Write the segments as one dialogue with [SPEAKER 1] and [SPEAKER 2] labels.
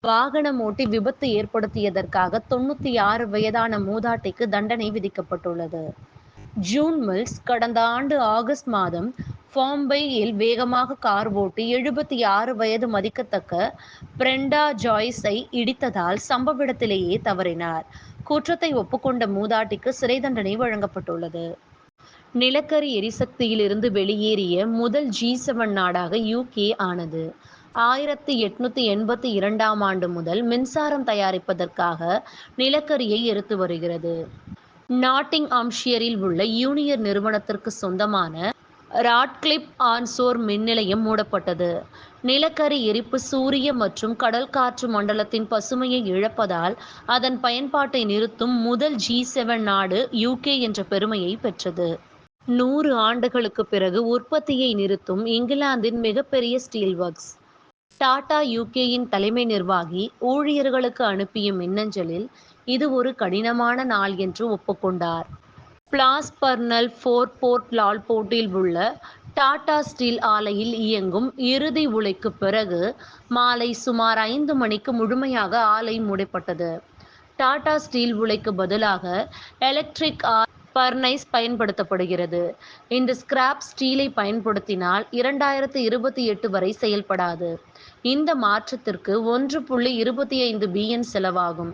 [SPEAKER 1] வாகனம் ஓட்டி விபத்து ஏற்படுத்தியதற்காக 96 வயதான மூதாட்டிக்கு தண்டனை விதிக்கப்பட்டுள்ளது. ஜூன் மில்ஸ் கடந்த ஆண்டு ஆகஸ்ட் மாதம் பாம்பேயில் வேகமாக கார் ஓட்டி 76 வயது மதிக்கத்தக்க பிரெண்டா ஜாய்ஸை இடித்ததால் சம்பவ இடத்திலேயே தவறினார். குற்றத்தை ஒப்புக்கொண்ட மூதாட்டிக்கு சிறை தண்டனை வழங்கப்பட்டுள்ளது. நிலக்கரி எரிசக்தியிலிருந்து வெளியேறிய முதல் G7 நாடாக UK ஆனது. 1882ஆம் ஆண்டு முதல் மின்சாரம் தயாரிப்பதற்காக நிலக்கரியை எரித்து வருகிறது. நாட்டிங்ஹாம்ஷியரில் உள்ள யூனியர் நிறுவனத்திற்கு சொந்தமான ராட்கிளிப் ஆன்சோர் மின் நிலையம் மூடப்பட்டது. நிலக்கரி எரிப்பு சூரிய மற்றும் கடல் காற்று மண்டலத்தின் பசுமையை இழப்பதால் அதன் பயன்பாட்டை நிறுத்தும் முதல் G7 நாடு UK என்ற பெருமையை பெற்றது. 100 ஆண்டுகளுக்கு பிறகு உற்பத்தியை நிறுத்தும் இங்கிலாந்தின் மிகப்பெரிய ஸ்டீல் ஒர்க்ஸ். டாடா UKயின் தலைமை நிர்வாகி ஊழியர்களுக்கு அனுப்பிய மின்னஞ்சலில் இது ஒரு கடினமான நாள் என்று ஒப்புக்கொண்டார். பிளாஸ் பர்னல் போர்ட் லால்போர்ட்டில் உள்ள டாடா ஸ்டீல் ஆலையில் இயங்கும் இறுதி உலைக்கு பிறகு மாலை சுமார் 5 மணிக்கு முழுமையாக ஆலை மூடப்பட்டது. டாடா ஸ்டீல் உலைக்கு பதிலாக எலக்ட்ரிக் பர்னைஸ் பயன்படுத்தப்படுகிறது. இந்த ஸ்கிராப் ஸ்டீலை பயன்படுத்தினால் 2028 வரை செயல்படாது. இந்த மாற்றத்திற்கு 1.25 பில்லியன் செலவாகும்.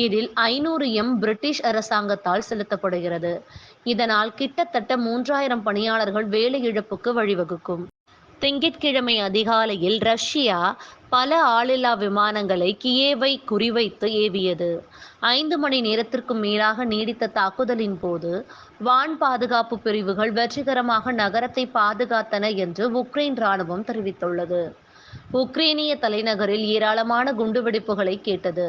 [SPEAKER 1] இதில் 500 பிரிட்டிஷ் அரசாங்கத்தால் செலுத்தப்படுகிறது. இதனால் கிட்டத்தட்ட 3000 பணியாளர்கள் வேலை இழப்புக்கு வழிவகுக்கும். திங்கட்கிழமை அதிகாலையில் ரஷ்யா பல ஆளில்லா விமானங்களை கியேவை குறிவைத்து ஏவியது. 5 மணி நேரத்திற்கும் மேலாக நீடித்த தாக்குதலின் போது வான் பாதுகாப்பு பிரிவுகள் வெற்றிகரமாக நகரத்தை பாதுகாத்தன என்று உக்ரைன் ராணுவம் தெரிவித்துள்ளது. உக்ரேனிய தலைநகரில் ஏராளமான குண்டுவெடிப்புகளை கேட்டது.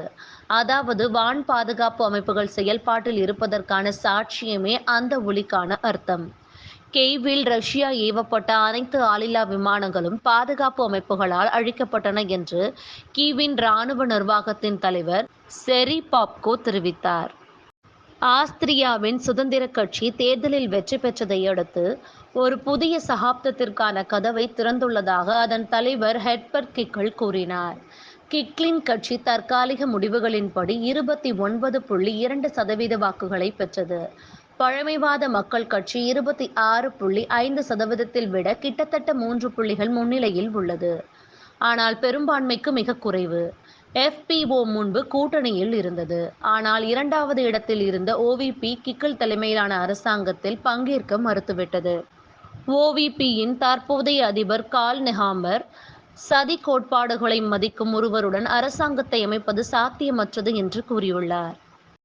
[SPEAKER 1] அதாவது வான் பாதுகாப்பு அமைப்புகள் செயல்பாட்டில் இருப்பதற்கான சாட்சியமே அந்த ஒலிக்கான அர்த்தம். கெய்வில் ரஷ்யா ஏவப்பட்ட அனைத்து ஆளில்லா விமானங்களும் பாதுகாப்பு அமைப்புகளால் அழிக்கப்பட்டன என்று கீவின் இராணுவ நிர்வாகத்தின் தலைவர் செரி பாப்கோ தெரிவித்தார். ஆஸ்திரியாவின் சுதந்திர கட்சி தேர்தலில் வெற்றி பெற்றதை அடுத்து ஒரு புதிய சகாப்தத்திற்கான கதவை திறந்துள்ளதாக அதன் தலைவர் ஹெர்பர்ட் கிக்கிள் கூறினார். கிக்கிளின் கட்சி தற்காலிக முடிவுகளின்படி 29.2% வாக்குகளை பெற்றது. பழமைவாத மக்கள் கட்சி 26.5% விட கிட்டத்தட்ட 3 புள்ளிகள் முன்னிலையில் உள்ளது. ஆனால் பெரும்பான்மைக்கு மிக குறைவு. FPO முன்பு கூட்டணியில் இருந்தது. ஆனால் 2வது இடத்தில் இருந்த OVP கிக்கிள் தலைமையிலான அரசாங்கத்தில் பங்கேற்க மறுத்துவிட்டது. OVPயின் தற்போதைய அதிபர் கார்ல் நெஹாமர் சதி கோட்பாடுகளை மதிக்கும் ஒருவருடன் அரசாங்கத்தை அமைப்பது சாத்தியமற்றது என்று கூறியுள்ளார்.